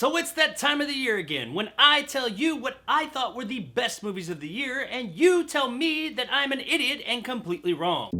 So it's that time of the year again when I tell you what I thought were the best movies of the year and you tell me that I'm an idiot and completely wrong.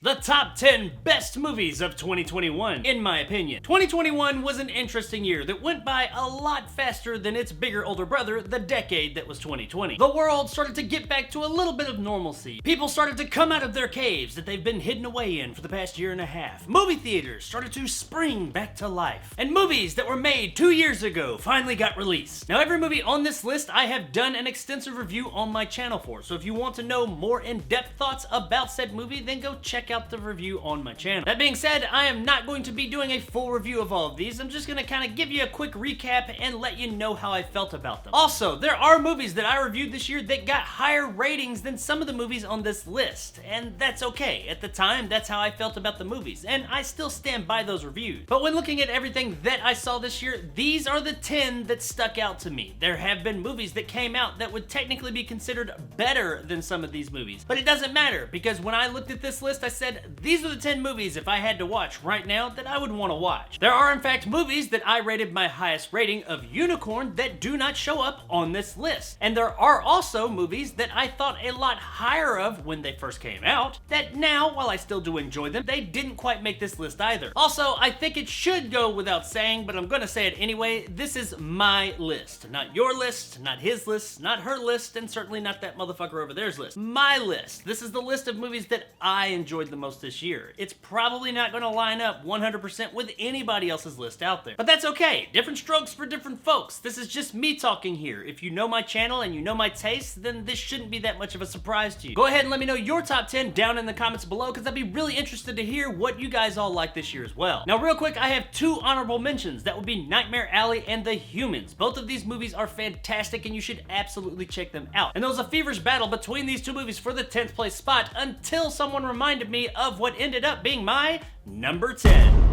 The top 10 best movies of 2021, in my opinion. 2021 was an interesting year that went by a lot faster than its bigger older brother, the decade that was 2020. The world started to get back to a little bit of normalcy. People started to come out of their caves that they've been hidden away in for the past year and a half. Movie theaters started to spring back to life. And movies that were made 2 years ago finally got released. Now, every movie on this list I have done an extensive review on my channel for, so if you want to know more in-depth thoughts about said movie, then go check out the review on my channel. That being said, I am not going to be doing a full review of all of these. I'm just going to kind of give you a quick recap and let you know how I felt about them. Also, there are movies that I reviewed this year that got higher ratings than some of the movies on this list, and that's okay. At the time, that's how I felt about the movies, and I still stand by those reviews. But when looking at everything that I saw this year, these are the 10 that stuck out to me. There have been movies that came out that would technically be considered better than some of these movies, but it doesn't matter because when I looked at this list, I said, these are the 10 movies if I had to watch right now that I would want to watch. There are in fact movies that I rated my highest rating of unicorn that do not show up on this list. And there are also movies that I thought a lot higher of when they first came out that now, while I still do enjoy them, they didn't quite make this list either. Also, I think it should go without saying, but I'm gonna say it anyway, this is my list. Not your list, not his list, not her list, and certainly not that motherfucker over there's list. My list. This is the list of movies that I enjoyed the most this year. It's probably not going to line up 100% with anybody else's list out there. But that's okay. Different strokes for different folks. This is just me talking here. If you know my channel and you know my taste, then this shouldn't be that much of a surprise to you. Go ahead and let me know your top 10 down in the comments below because I'd be really interested to hear what you guys all like this year as well. Now, real quick, I have 2 honorable mentions. That would be Nightmare Alley and The Humans. Both of these movies are fantastic and you should absolutely check them out. And there was a feverish battle between these 2 movies for the 10th place spot until someone reminded me of what ended up being my number 10.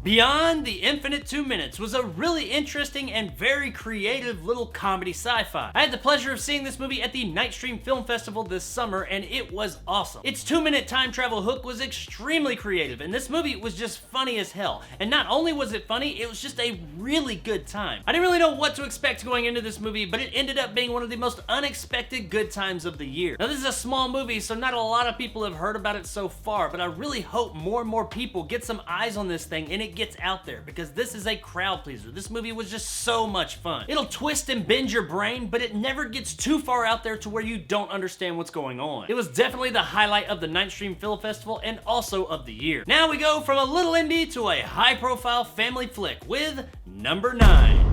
Beyond the Infinite 2 Minutes was a really interesting and very creative little comedy sci-fi. I had the pleasure of seeing this movie at the Nightstream Film Festival this summer and it was awesome. Its 2-minute time travel hook was extremely creative and this movie was just funny as hell. And not only was it funny, it was just a really good time. I didn't really know what to expect going into this movie, but it ended up being one of the most unexpected good times of the year. Now, this is a small movie, so not a lot of people have heard about it so far, but I really hope more and more people get some eyes on this thing and it gets out there because this is a crowd pleaser. This movie was just so much fun. It'll twist and bend your brain, but it never gets too far out there to where you don't understand what's going on. It was definitely the highlight of the Nightstream Film Festival and also of the year. Now we go from a little indie to a high-profile family flick with number 9.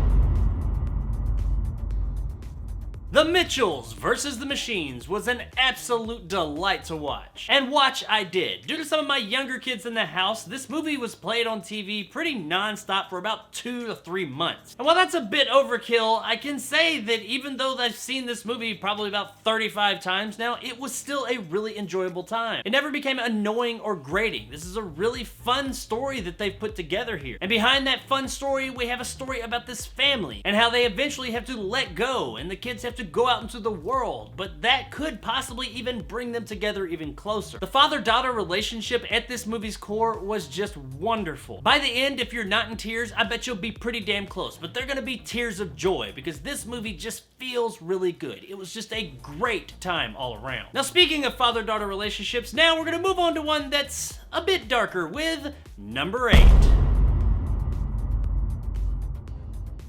The Mitchells vs. the Machines was an absolute delight to watch. And watch I did. Due to some of my younger kids in the house, this movie was played on TV pretty non-stop for about 2 to 3 months. And while that's a bit overkill, I can say that even though I've seen this movie probably about 35 times now, it was still a really enjoyable time. It never became annoying or grating. This is a really fun story that they've put together here. And behind that fun story, we have a story about this family and how they eventually have to let go and the kids have to go out into the world, but that could possibly even bring them together even closer. The father-daughter relationship at this movie's core was just wonderful. By the end, if you're not in tears, I bet you'll be pretty damn close, but they're gonna be tears of joy because this movie just feels really good. It was just a great time all around. Now, speaking of father-daughter relationships, now we're gonna move on to one that's a bit darker with number 8.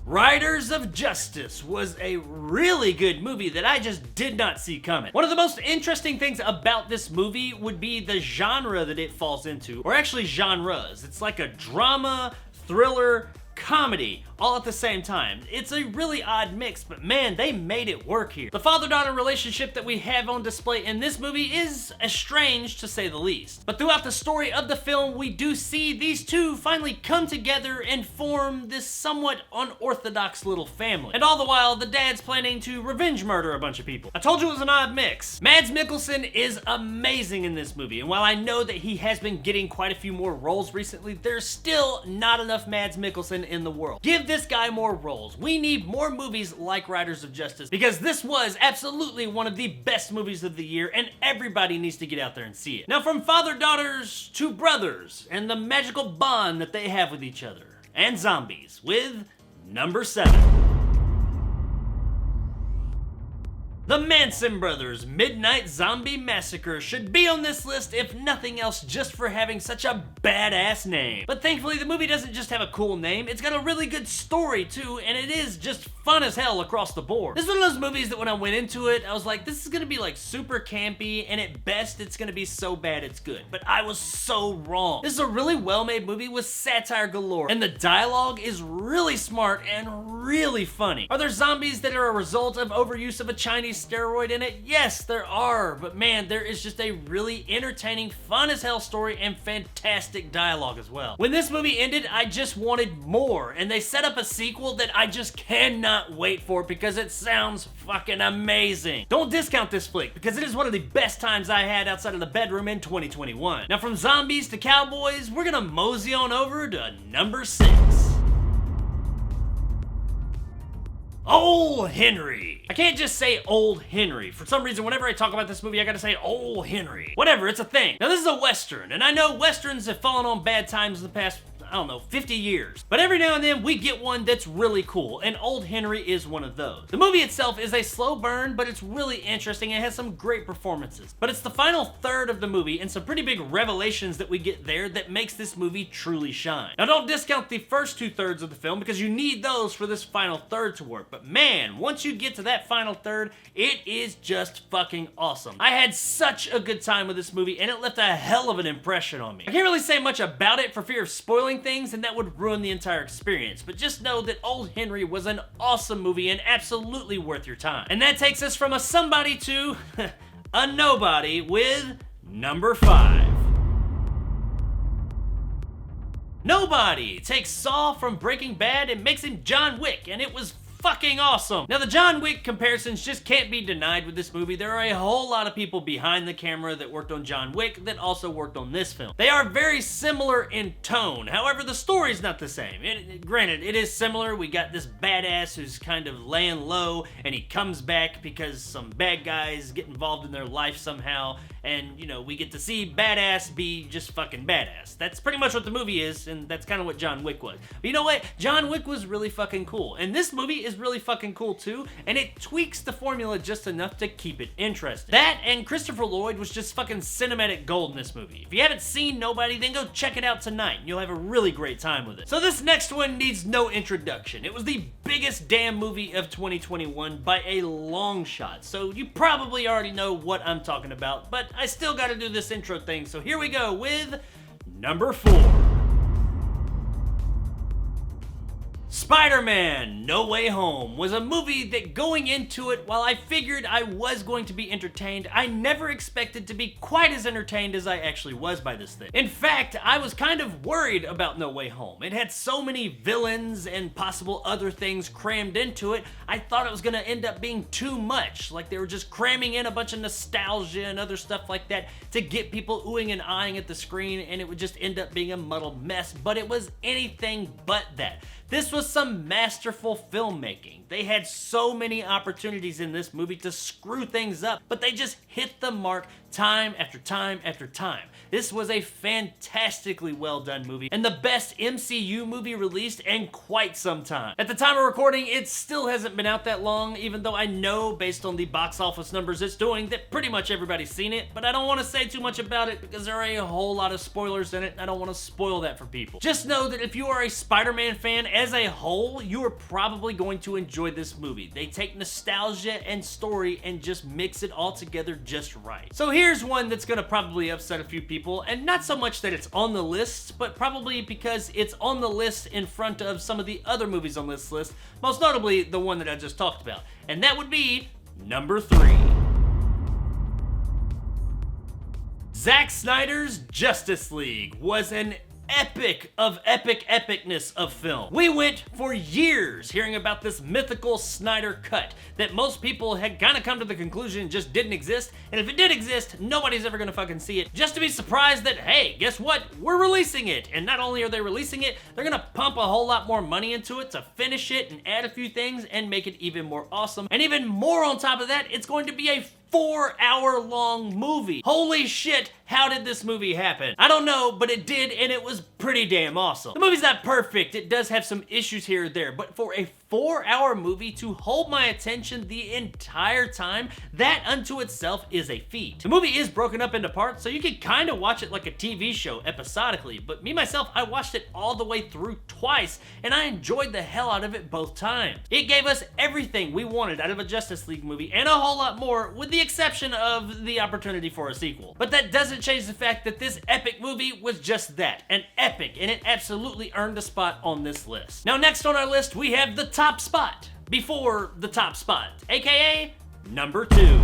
Riders of Justice was a really good movie that I just did not see coming. One of the most interesting things about this movie would be the genre that it falls into, or actually genres. It's like a drama, thriller, comedy, all at the same time. It's a really odd mix, but man, they made it work here. The father-daughter relationship that we have on display in this movie is estranged, to say the least. But throughout the story of the film, we do see these two finally come together and form this somewhat unorthodox little family. And all the while, the dad's planning to revenge murder a bunch of people. I told you it was an odd mix. Mads Mikkelsen is amazing in this movie, and while I know that he has been getting quite a few more roles recently, there's still not enough Mads Mikkelsen in the world. Give this guy more roles. We need more movies like Riders of Justice, because this was absolutely one of the best movies of the year, and everybody needs to get out there and see it. Now, from father-daughters to brothers, and the magical bond that they have with each other, and zombies, with number 7. The Manson Brothers Midnight Zombie Massacre should be on this list if nothing else just for having such a badass name. But thankfully the movie doesn't just have a cool name, it's got a really good story too, and it is just fun as hell across the board. This is one of those movies that when I went into it, I was like, this is gonna be like super campy, and at best it's gonna be so bad it's good. But I was so wrong. This is a really well-made movie with satire galore, and the dialogue is really smart and really funny. Are there zombies that are a result of overuse of a Chinese steroid in it? Yes, there are, but man, there is just a really entertaining, fun as hell story and fantastic dialogue as well. When this movie ended, I just wanted more, and they set up a sequel that I just cannot wait for because it sounds fucking amazing. Don't discount this flick because it is one of the best times I had outside of the bedroom in 2021. Now, from zombies to cowboys, we're gonna mosey on over to number 6. Old Henry. I can't just say Old Henry. For some reason, whenever I talk about this movie, I gotta say Old Henry. Whatever, it's a thing. Now, this is a Western, and I know Westerns have fallen on bad times in the past, I don't know, 50 years. But every now and then, we get one that's really cool, and Old Henry is one of those. The movie itself is a slow burn, but it's really interesting and has some great performances. But it's the final third of the movie and some pretty big revelations that we get there that makes this movie truly shine. Now, don't discount the first 2/3 of the film because you need those for this final third to work. But man, once you get to that final third, it is just fucking awesome. I had such a good time with this movie, and it left a hell of an impression on me. I can't really say much about it for fear of spoiling things, and that would ruin the entire experience, but just know that Old Henry was an awesome movie and absolutely worth your time. And that takes us from a somebody to a nobody with number 5. Nobody takes Saul from Breaking Bad and makes him John Wick, and it was fucking awesome. Now, the John Wick comparisons just can't be denied with this movie. There are a whole lot of people behind the camera that worked on John Wick that also worked on this film. They are very similar in tone. However, the story's not the same. Granted, it is similar. We got this badass who's kind of laying low, and he comes back because some bad guys get involved in their life somehow, and, you know, we get to see badass be just fucking badass. That's pretty much what the movie is, and that's kind of what John Wick was. But you know what? John Wick was really fucking cool, and this movie is really fucking cool too, and it tweaks the formula just enough to keep it interesting. That and Christopher Lloyd was just fucking cinematic gold in this movie. If you haven't seen Nobody, then go check it out tonight, and you'll have a really great time with it. So this next one needs no introduction. It was the biggest damn movie of 2021 by a long shot, so you probably already know what I'm talking about, but I still gotta do this intro thing, so here we go with number 4. Spider-Man No Way Home was a movie that going into it, while I figured I was going to be entertained, I never expected to be quite as entertained as I actually was by this thing. In fact, I was kind of worried about No Way Home. It had so many villains and possible other things crammed into it, I thought it was gonna end up being too much. Like they were just cramming in a bunch of nostalgia and other stuff like that to get people oohing and eyeing at the screen, and it would just end up being a muddled mess, but it was anything but that. This was some masterful filmmaking. They had so many opportunities in this movie to screw things up, but they just hit the mark time after time after time. This was a fantastically well done movie and the best MCU movie released in quite some time. At the time of recording, it still hasn't been out that long, even though I know based on the box office numbers it's doing that pretty much everybody's seen it, but I don't want to say too much about it because there are a whole lot of spoilers in it and I don't want to spoil that for people. Just know that if you are a Spider-Man fan as a whole, you are probably going to enjoy this movie. They take nostalgia and story and just mix it all together just right. So here's one that's gonna probably upset a few people, and not so much that it's on the list, but probably because it's on the list in front of some of the other movies on this list, most notably the one that I just talked about, and that would be number 3. Zack Snyder's Justice League was an epic of epicness of film. We went for years hearing about this mythical Snyder cut that most people had kind of come to the conclusion just didn't exist, and if it did exist, nobody's ever gonna fucking see it, just to be surprised that, hey, guess what? We're releasing it! And not only are they releasing it, they're gonna pump a whole lot more money into it to finish it and add a few things and make it even more awesome. And even more on top of that, it's going to be a 4-hour-long movie. Holy shit, how did this movie happen? I don't know, but it did, and it was pretty damn awesome. The movie's not perfect, it does have some issues here or there, but for a 4-hour movie to hold my attention the entire time, that unto itself is a feat. The movie is broken up into parts, so you can kind of watch it like a TV show episodically, but me myself, I watched it all the way through twice, and I enjoyed the hell out of it both times. It gave us everything we wanted out of a Justice League movie, and a whole lot more, with the exception of the opportunity for a sequel. But that doesn't change the fact that this epic movie was just that, an epic, and it absolutely earned a spot on this list. Now next on our list, we have the top spot before the top spot, aka number 2.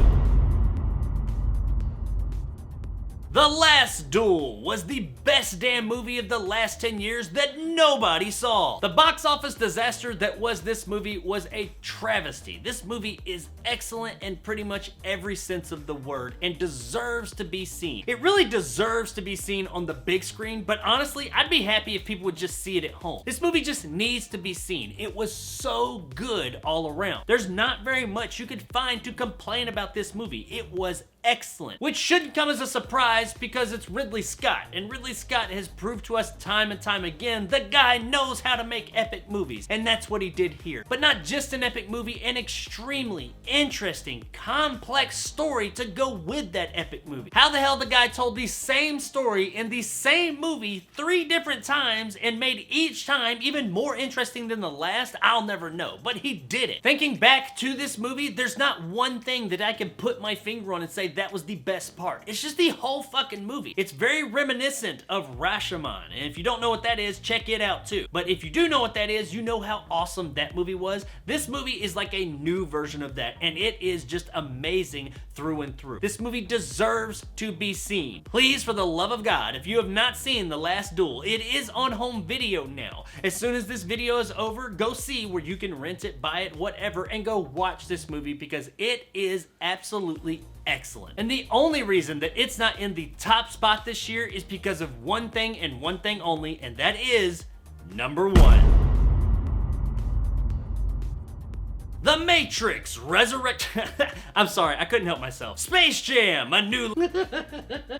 The Last Duel was the best damn movie of the last 10 years that nobody saw. The box office disaster that was this movie was a travesty. This movie is excellent in pretty much every sense of the word and deserves to be seen. It really deserves to be seen on the big screen, but honestly, I'd be happy if people would just see it at home. This movie just needs to be seen. It was so good all around. There's not very much you could find to complain about this movie. It was excellent, which shouldn't come as a surprise because it's Ridley Scott, and Ridley Scott has proved to us time and time again the guy knows how to make epic movies, and that's what he did here. But not just an epic movie, an extremely interesting, complex story to go with that epic movie. How the hell the guy told the same story in the same movie 3 different times and made each time even more interesting than the last, I'll never know, but he did it. Thinking back to this movie, there's not one thing that I can put my finger on and say that was the best part. It's just the whole fucking movie. It's very reminiscent of Rashomon, and if you don't know what that is, check it out too. But if you do know what that is, you know how awesome that movie was. This movie is like a new version of that, and it is just amazing through and through. This movie deserves to be seen. Please, for the love of God, if you have not seen The Last Duel, it is on home video now. As soon as this video is over, go see where you can rent it, buy it, whatever, and go watch this movie because it is absolutely excellent. And the only reason that it's not in the top spot this year is because of one thing and one thing only, and that is number 1. The Matrix Resurrect. I'm sorry, I couldn't help myself. Space Jam, a new.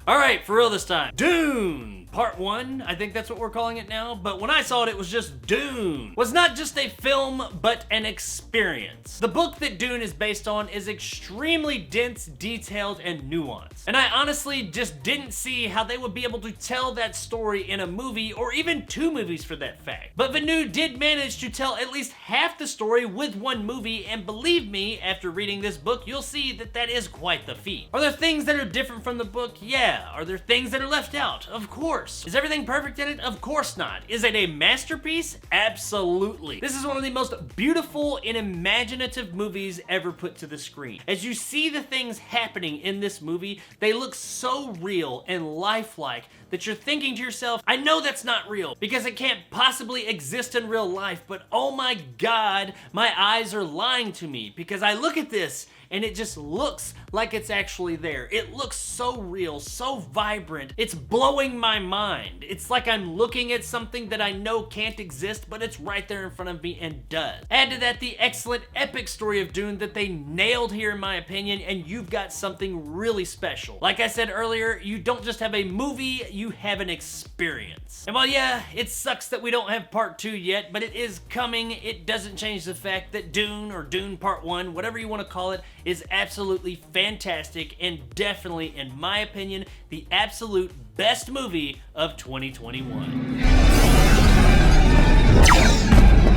Alright, for real this time. Dune Part 1, I think that's what we're calling it now, but when I saw it, it was just Dune. Was not just a film, but an experience. The book that Dune is based on is extremely dense, detailed, and nuanced. And I honestly just didn't see how they would be able to tell that story in a movie, or even 2 movies for that fact. But Villeneuve did manage to tell at least half the story with one movie, and believe me, after reading this book, you'll see that that is quite the feat. Are there things that are different from the book? Yeah. Are there things that are left out? Of course. Is everything perfect in it? Of course not. Is it a masterpiece? Absolutely. This is one of the most beautiful and imaginative movies ever put to the screen. As you see the things happening in this movie, they look so real and lifelike that you're thinking to yourself, I know that's not real because it can't possibly exist in real life, but oh my God, my eyes are lying to me because I look at this and it just looks like it's actually there. It looks so real, so vibrant. It's blowing my mind. It's like I'm looking at something that I know can't exist, but it's right there in front of me and does. Add to that the excellent epic story of Dune that they nailed here in my opinion, and you've got something really special. Like I said earlier, you don't just have a movie, you have an experience. And while yeah, it sucks that we don't have part 2 yet, but it is coming, it doesn't change the fact that Dune, or Dune Part 1, whatever you want to call it, is absolutely fantastic and definitely, in my opinion, the absolute best movie of 2021.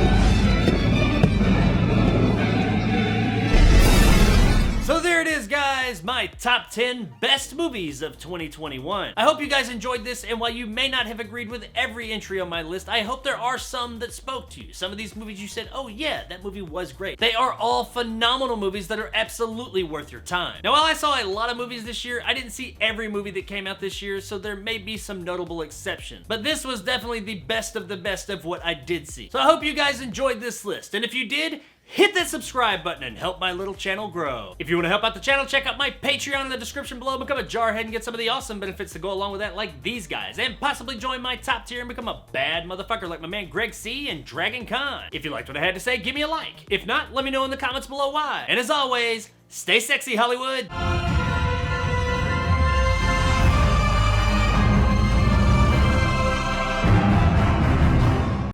my top 10 best movies of 2021. I hope you guys enjoyed this, and while you may not have agreed with every entry on my list, I hope there are some that spoke to you. Some of these movies you said, oh yeah, that movie was great. They are all phenomenal movies that are absolutely worth your time. Now, while I saw a lot of movies this year, I didn't see every movie that came out this year, so there may be some notable exceptions. But this was definitely the best of what I did see. So I hope you guys enjoyed this list, and if you did, hit that subscribe button and help my little channel grow. If you want to help out the channel, check out my Patreon in the description below. Become a jarhead and get some of the awesome benefits to go along with that, like these guys, and possibly join my top tier and become a bad motherfucker like my man Greg C. and Dragon Con. If you liked what I had to say, give me a like. If not, let me know in the comments below why. And as always, stay sexy, Hollywood.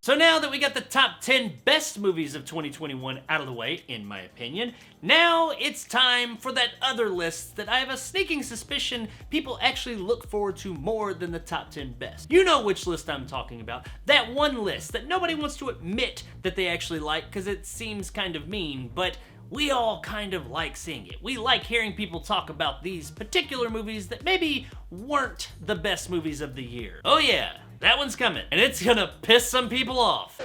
So now that we got the top 10 best movies of 2021 out of the way, in my opinion, now it's time for that other list that I have a sneaking suspicion people actually look forward to more than the top 10 best. You know which list I'm talking about. That one list that nobody wants to admit that they actually like because it seems kind of mean, but we all kind of like seeing it. We like hearing people talk about these particular movies that maybe weren't the best movies of the year. Oh yeah. That one's coming, and it's gonna piss some people off.